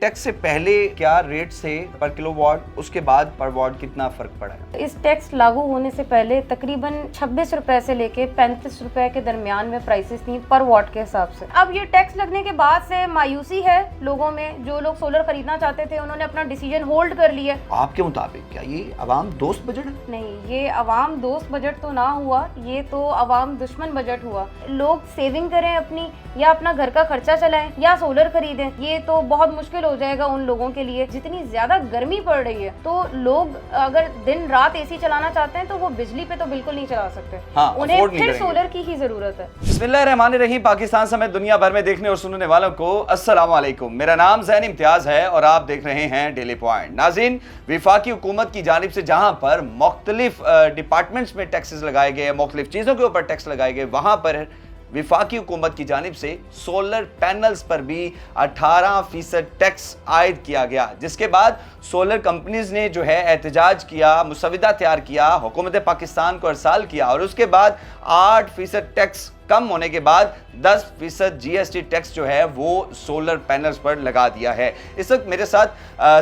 Tax से पहले क्या रेट से पर किलोवाट, उसके बाद पर वाट कितना फर्क पड़ा है? इस टैक्स लागू होने से पहले तकरीबन 26 रुपए से लेके 35 रुपए के दरमियान में प्राइसेस थी पर वाट के हिसाब से। अब ये टैक्स लगने के बाद से मायूसी है लोगों में। जो लोग सोलर खरीदना चाहते थे उन्होंने अपना डिसीजन होल्ड कर लिया। आपके मुताबिक क्या ये अवाम दोस्त बजट है? नहीं, ये अवाम दोस्त बजट तो ना हुआ, ये तो अवाम दुश्मन बजट हुआ। लोग सेविंग करें अपनी, या अपना घर का खर्चा चलाएं, या सोलर खरीदें, ये तो बहुत मुश्किल हो जाएगा उन लोगों के लिए। जितनी ज्यादा गर्मी पड़ रही है तो लोग अगर दिन रात एसी चलाना चाहते हैं तो वो बिजली पे तो बिल्कुल नहीं चला सकते। हाँ, उन्हें फिर सोलर की ही जरूरत है। बिस्मिल्लाहिर्रहमानिर्रहीम। पाकिस्तान समेत दुनिया भर में देखने और सुनने वालों को अस्सलाम वालेकुम। मेरा नाम ज़ैन इम्तियाज है और आप देख रहे हैं डेली पॉइंट। नाज़रीन, वफाकी हुकूमत की जानिब से जहां पर मुख्तलिफ डिपार्टमेंट्स में टैक्सेस लगाए गए, मुख्तलिफ चीज़ों के ऊपर टैक्स लगाए गए, वहां पर वफाकी हुकूमत की जानिब से सोलर पैनल्स पर भी 18% टैक्स आयद किया गया, जिसके बाद सोलर कंपनीज ने जो है एहतजाज किया, मुसविदा तैयार किया, हुकूमत पाकिस्तान को अरसाल किया और उसके बाद 8% टैक्स कम होने के बाद 10% GST टैक्स जो है वो सोलर पैनल्स पर लगा दिया है। इस वक्त मेरे साथ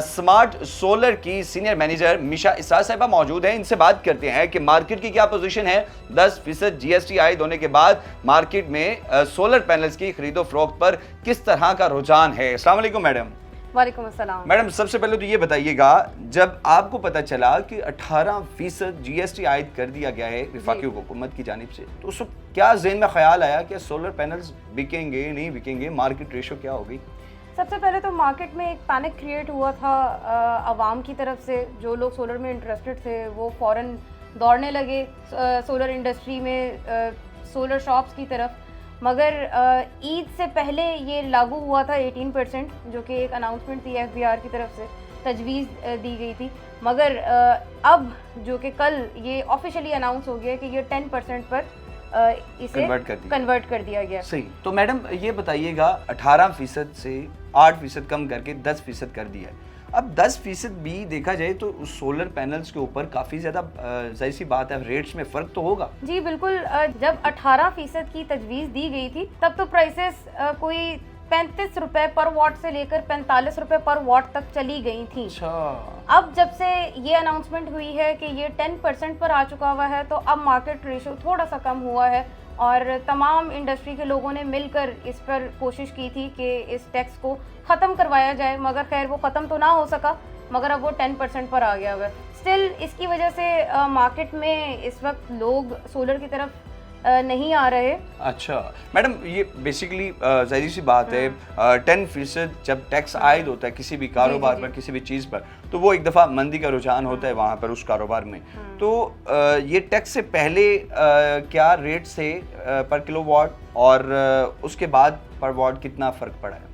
स्मार्ट सोलर की सीनियर मैनेजर मिशा इसरार साहिबा मौजूद हैं। इनसे बात करते हैं कि मार्केट की क्या पोजीशन है, 10% GST आयद होने के बाद मार्केट में सोलर पैनल्स की खरीदो फरोख्त पर किस तरह का रुझान है। अस्सलाम वालेकुम मैडम। वालेकुम अस्सलाम। मैडम, सबसे पहले तो ये बताइएगा, जब आपको पता चला कि 18% GST आयद कर दिया गया है वफाकी हुकूमत की जानिब से, तो उस वक्त क्या ज़हन में ख्याल आया कि सोलर पैनल्स बिकेंगे नहीं बिकेंगे, मार्केट रेशो क्या होगी? सबसे पहले तो मार्केट में एक पैनिक क्रिएट हुआ था आवाम की तरफ से। जो लोग सोलर में इंटरेस्टेड थे वो फ़ौरन दौड़ने लगे सोलर इंडस्ट्री में, सोलर शॉप्स की तरफ। मगर ईद से पहले ये लागू हुआ था 18%, जो कि एक अनाउंसमेंट थी FBR की तरफ से, तजवीज़ दी गई थी। मगर अब जो कि कल ये ऑफिशियली अनाउंस हो गया कि ये 10% पर इसे कन्वर्ट कर दिया गया। सही। तो मैडम ये बताइएगा, 18% से 8% कम करके 10% कर दिया है। अब 10% भी देखा जाए तो सोलर पैनल्स के ऊपर काफ़ी ज़्यादा जाहिर सी बात है रेट्स में फ़र्क तो होगा। जी बिल्कुल। जब 18% की तजवीज़ दी गई थी तब तो प्राइसेस कोई 35 रुपए पर वाट से लेकर 45 रुपए पर वाट तक चली गई थी। अच्छा। अब जब से ये अनाउंसमेंट हुई है कि ये 10% पर आ चुका हुआ है तो अब मार्केट रेशो थोड़ा सा कम हुआ है और तमाम इंडस्ट्री के लोगों ने मिलकर इस पर कोशिश की थी कि इस टैक्स को ख़त्म करवाया जाए। मगर खैर वो ख़त्म तो ना हो सका, मगर अब वो 10% पर आ गया हुआ है। स्टिल इसकी वजह से मार्केट में इस वक्त लोग सोलर की तरफ नहीं आ रहे। अच्छा मैडम, ये बेसिकली जाहिर सी बात है 10% जब टैक्स आयद होता है किसी भी कारोबार पर, किसी भी चीज़ पर, तो वो एक दफ़ा मंदी का रुझान होता है वहाँ पर उस कारोबार में। तो ये टैक्स से पहले क्या रेट से पर किलोवाट और उसके बाद पर वाट कितना फ़र्क पड़ा है?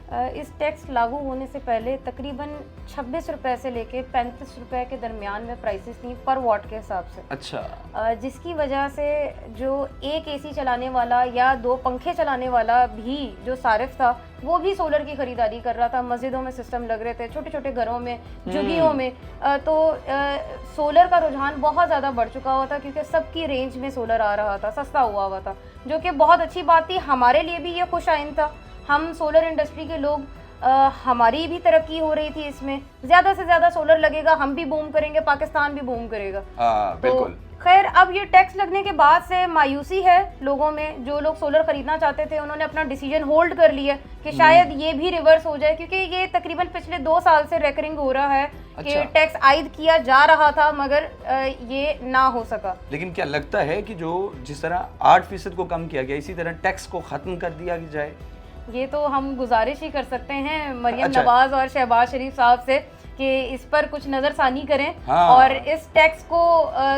इस टैक्स लागू होने से पहले तकरीबन 26 रुपए से लेके 35 रुपए के दरमियान में प्राइसेस थी पर वाट के हिसाब से। अच्छा। जिसकी वजह से जो एक एसी चलाने वाला या 2 पंखे चलाने वाला भी जो सारिफ था वो भी सोलर की खरीदारी कर रहा था। मस्जिदों में सिस्टम लग रहे थे, छोटे छोटे घरों में, झुग्गियों में, तो सोलर का रुझान बहुत ज़्यादा बढ़ चुका हुआ था क्योंकि सबकी रेंज में सोलर आ रहा था, सस्ता हुआ था, जो कि बहुत अच्छी बात थी। हमारे लिए भी ये खुश आइन था। हम सोलर इंडस्ट्री के लोग, हमारी भी तरक्की हो रही थी इसमें। ज़्यादा से ज़्यादा सोलर लगेगा, हम भी बूम करेंगे, पाकिस्तान भी बूम करेगा। बिल्कुल। खैर अब ये टैक्स लगने के बाद से मायूसी है लोगों में। जो लोग सोलर खरीदना चाहते थे उन्होंने अपना डिसीजन होल्ड कर लिया कि शायद ये भी रिवर्स हो जाए, क्योंकि ये तकरीबन पिछले 2 साल से रेकरिंग हो रहा है कि टैक्स आयद किया जा रहा था मगर ये ना हो सका। लेकिन क्या लगता है कि जो जिस तरह 8% को कम किया गया, इसी तरह टैक्स को ख़त्म कर दिया जाए? ये तो हम गुजारिश ही कर सकते हैं मरियम नवाज और शहबाज शरीफ साहब से कि इस पर कुछ नज़रसानी करें। हाँ। और इस टैक्स को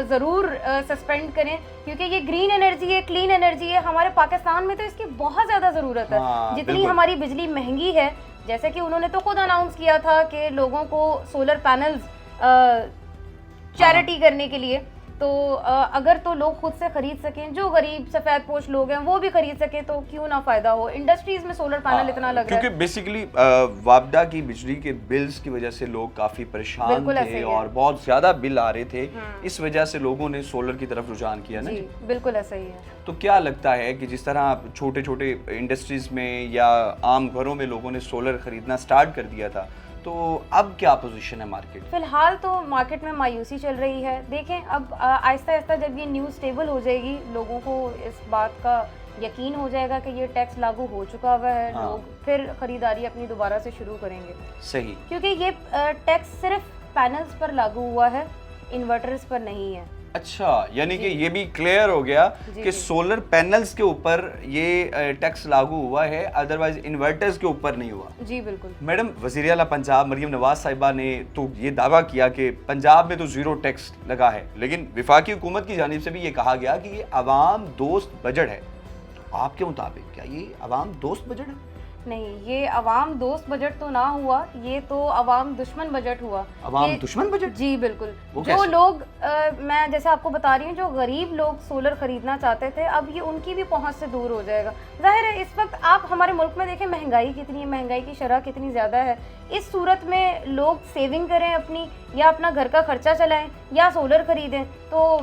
ज़रूर सस्पेंड करें, क्योंकि ये ग्रीन एनर्जी है, क्लीन एनर्जी है। हमारे पाकिस्तान में तो इसकी बहुत ज़्यादा ज़रूरत है। हाँ, जितनी हमारी बिजली महंगी है, जैसे कि उन्होंने तो खुद अनाउंस किया था कि लोगों को सोलर पैनल्स चैरिटी करने के लिए, तो अगर तो लोग खुद से खरीद सकें, जो गरीब सफेद पोश लोग हैं वो भी खरीद सकें, तो क्यों ना फायदा हो। इंडस्ट्रीज में सोलर पैनल इतना लग रहा है क्योंकि बेसिकली वापडा की बिजली के बिल्स की वजह से लोग काफी परेशान बिल्कुल ऐसे थे ही है। और बहुत ज्यादा बिल आ रहे थे, इस वजह से लोगों ने सोलर की तरफ रुझान किया ना जी, जी। बिल्कुल ऐसा ही है। तो क्या लगता है कि जिस तरह छोटे छोटे इंडस्ट्रीज में या आम घरों में लोगों ने सोलर खरीदना स्टार्ट कर दिया था, तो अब क्या पोजीशन है मार्केट? फिलहाल तो मार्केट में मायूसी चल रही है। देखें अब आहिस्ता आहिस्ता जब ये न्यूज़ स्टेबल हो जाएगी, लोगों को इस बात का यकीन हो जाएगा कि ये टैक्स लागू हो चुका हुआ है, हाँ। लोग फिर खरीदारी अपनी दोबारा से शुरू करेंगे। सही। क्योंकि ये टैक्स सिर्फ पैनल्स पर लागू हुआ है, इन्वर्टर्स पर नहीं है। अच्छा, यानी कि ये भी क्लियर हो गया जी, कि जी। सोलर पैनल्स के ऊपर ये टैक्स लागू हुआ है, अदरवाइज इन्वर्टर्स के ऊपर नहीं हुआ। जी बिल्कुल। मैडम, वज़ीर आला पंजाब मरियम नवाज साहिबा ने तो ये दावा किया कि पंजाब में तो जीरो टैक्स लगा है, लेकिन विफाकी हुकूमत की जानिब से भी ये कहा गया कि ये अवाम दोस्त बजट है। आपके मुताबिक क्या ये अवाम दोस्त बजट है? नहीं, ये अवाम दोस्त बजट तो ना हुआ, ये तो अवाम दुश्मन बजट हुआ। अवाम ये- दुश्मन बजट? जी बिल्कुल। वो जो कैसे? लोग मैं जैसे आपको बता रही हूँ, जो गरीब लोग सोलर खरीदना चाहते थे, अब ये उनकी भी पहुंच से दूर हो जाएगा। जाहिर है इस वक्त आप हमारे मुल्क में देखें महंगाई कितनी है, महंगाई की शरह कितनी ज़्यादा है। इस सूरत में लोग सेविंग करें अपनी, या अपना घर का खर्चा चलाएं या सोलर खरीदें, तो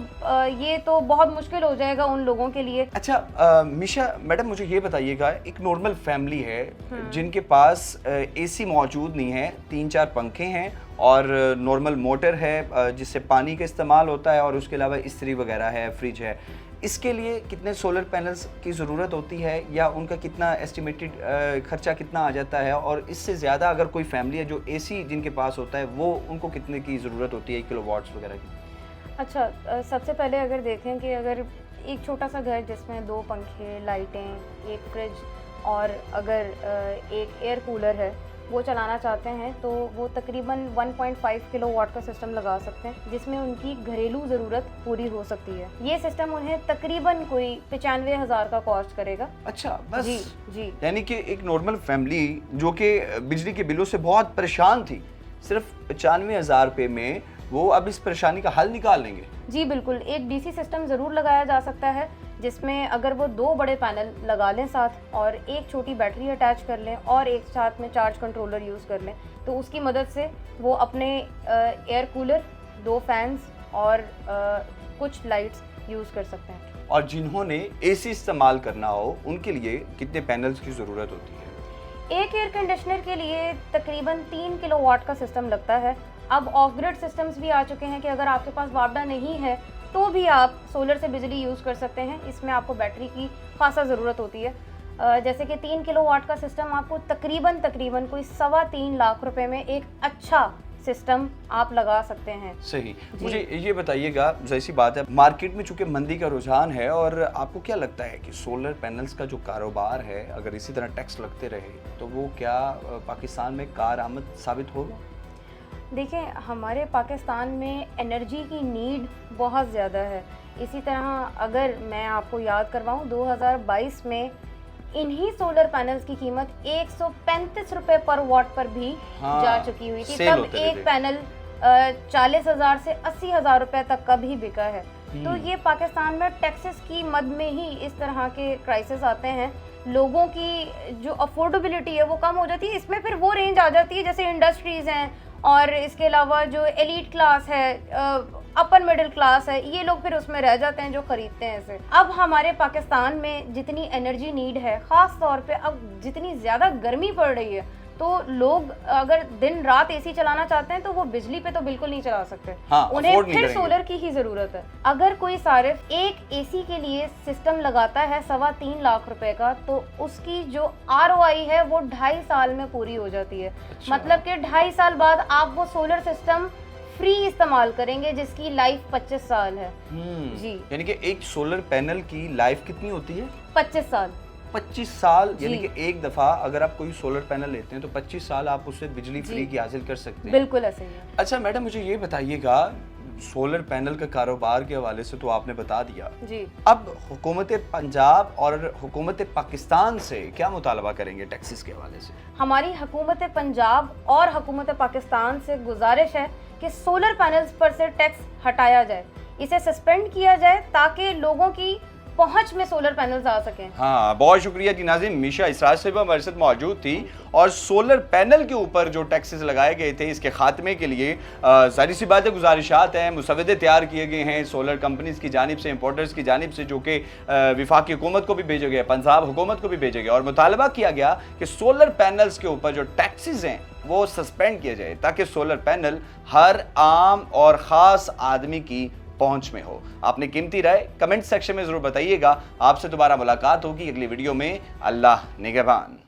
ये तो बहुत मुश्किल हो जाएगा उन लोगों के लिए। अच्छा मिशा मैडम, मुझे ये बताइएगा, एक नॉर्मल फैमिली है जिनके पास एसी मौजूद नहीं है, 3-4 पंखे हैं और नॉर्मल मोटर है जिससे पानी का इस्तेमाल होता है, और उसके अलावा इस्त्री वगैरह है, फ्रिज है, इसके लिए कितने सोलर पैनल्स की ज़रूरत होती है, या उनका कितना एस्टिमेटेड खर्चा कितना आ जाता है, और इससे ज़्यादा अगर कोई फैमिली है जो एसी जिनके पास होता है, वो उनको कितने की ज़रूरत होती है किलोवाट्स वगैरह की? अच्छा, सबसे पहले अगर देखें कि अगर एक छोटा सा घर जिसमें 2 पंखे, लाइटें, एक फ्रिज और अगर एक एयर कूलर है, वो चलाना चाहते हैं, तो वो तकरीबन 1.5 किलोवाट का सिस्टम लगा सकते हैं, जिसमें उनकी घरेलू ज़रूरत पूरी हो सकती है। ये सिस्टम उन्हें तकरीबन कोई 95,000 का कॉस्ट करेगा। अच्छा, बस? जी जी। यानी कि एक नॉर्मल फैमिली जो कि बिजली के बिलों से बहुत परेशान थी, सिर्फ 95,000 रुपये में वो अब इस परेशानी का हल निकाल लेंगे। जी बिल्कुल। एक डीसी सिस्टम ज़रूर लगाया जा सकता है, जिसमें अगर वो 2 बड़े पैनल लगा लें साथ, और एक छोटी बैटरी अटैच कर लें, और एक साथ में चार्ज कंट्रोलर यूज़ कर लें, तो उसकी मदद से वो अपने एयर कूलर, 2 फैंस और कुछ लाइट्स यूज़ कर सकते हैं। और जिन्होंने एसी इस्तेमाल करना हो, उनके लिए कितने पैनल्स की ज़रूरत होती है? एक एयर कंडीशनर के लिए तकरीबन 3 किलोवाट का सिस्टम लगता है। अब ऑफ ग्रिड सिस्टम्स भी आ चुके हैं कि अगर आपके पास वापडा नहीं है तो भी आप सोलर से बिजली यूज़ कर सकते हैं। इसमें आपको बैटरी की खासा ज़रूरत होती है। जैसे कि 3 किलोवाट का सिस्टम आपको तकरीबन कोई 3.25 लाख रुपए में एक अच्छा सिस्टम आप लगा सकते हैं। सही। जी। मुझे ये बताइएगा, जाहिर सी बात है मार्केट में चूंकि मंदी का रुझान है, और आपको क्या लगता है कि सोलर पैनल्स का जो कारोबार है, अगर इसी तरह टैक्स लगते रहे, तो वो क्या पाकिस्तान में कारआमद साबित होगा? देखें, हमारे पाकिस्तान में एनर्जी की नीड बहुत ज़्यादा है। इसी तरह अगर मैं आपको याद करवाऊँ, 2022 में इन्हीं सोलर पैनल्स की कीमत 135 रुपये पर वॉट पर भी हाँ, जा चुकी हुई थी। सेल तब होते एक थे। पैनल 40,000 से 80,000 रुपये तक का भी बिका है। तो ये पाकिस्तान में टैक्सेस की मद में ही इस तरह के क्राइसिस आते हैं। लोगों की जो अफोर्डेबिलिटी है वो कम हो जाती है। इसमें फिर वो रेंज आ जाती है जैसे इंडस्ट्रीज़ हैं, और इसके अलावा जो एलीट क्लास है, अपर मिडिल क्लास है, ये लोग फिर उसमें रह जाते हैं जो खरीदते हैं इसे। अब हमारे पाकिस्तान में जितनी एनर्जी नीड है, ख़ास तौर पे अब जितनी ज़्यादा गर्मी पड़ रही है, तो लोग अगर दिन रात एसी चलाना चाहते हैं तो वो बिजली पे तो बिल्कुल नहीं चला सकते। हाँ, उन्हें afford नहीं फिर करेंगे। सोलर की ही ज़रूरत है। अगर कोई सारिफ एक एसी के लिए सिस्टम लगाता है 3.25 लाख रुपए का, तो उसकी जो ROI है वो 2.5 साल में पूरी हो जाती है। अच्छा। मतलब कि 2.5 साल बाद आप वो सोलर सिस्टम फ्री इस्तेमाल करेंगे, जिसकी लाइफ 25 साल है। जी। यानी कि एक सोलर पैनल की लाइफ कितनी होती है? 25 साल। 25 साल। जी। यानी कि एक दफ़ा अगर आप कोई सोलर पैनल लेते हैं तो 25 साल आप उससे बिजली जी। फ्री की हासिल कर सकते हैं। बिल्कुल ऐसे ही है। अच्छा मैडम, मुझे ये बताइएगा, सोलर पैनल का कारोबार के हवाले से तो आपने बता दिया, जी। अब हुकूमत पंजाब और हुकूमत पाकिस्तान से क्या मुतालबा करेंगे टैक्सेस के हवाले से? हमारी हुकूमत पंजाब और हुकूमत पाकिस्तान से गुजारिश है कि सोलर पैनल्स पर से टैक्स हटाया जाए। इसे सस्पेंड किया जाए ताकि लोगों की पहुंच में सोलर पैनल्स आ सकें। हाँ, बहुत शुक्रिया जी नाज़िम। मीशा इसराज से हमारे साथ मौजूद थी और सोलर पैनल के ऊपर जो टैक्सेस लगाए गए थे इसके खात्मे के लिए सारी सी बातें गुजारिशात हैं, मुसवदे तैयार किए गए हैं सोलर कंपनीज की जानिब से, इंपोर्टर्स की जानिब से, जो कि विफाकी हुकूमत को भी भेजे गए, पंजाब हुकूमत को भी भेजे गए और मुतालबा किया गया कि सोलर पैनल्स के ऊपर जो टैक्सेस हैं वो सस्पेंड किए जाए ताकि सोलर पैनल हर आम और ख़ास आदमी की पहुंच में हो। आपने कीमती राय कमेंट सेक्शन में जरूर बताइएगा। आपसे दोबारा मुलाकात होगी अगली वीडियो में। अल्लाह निगहबान।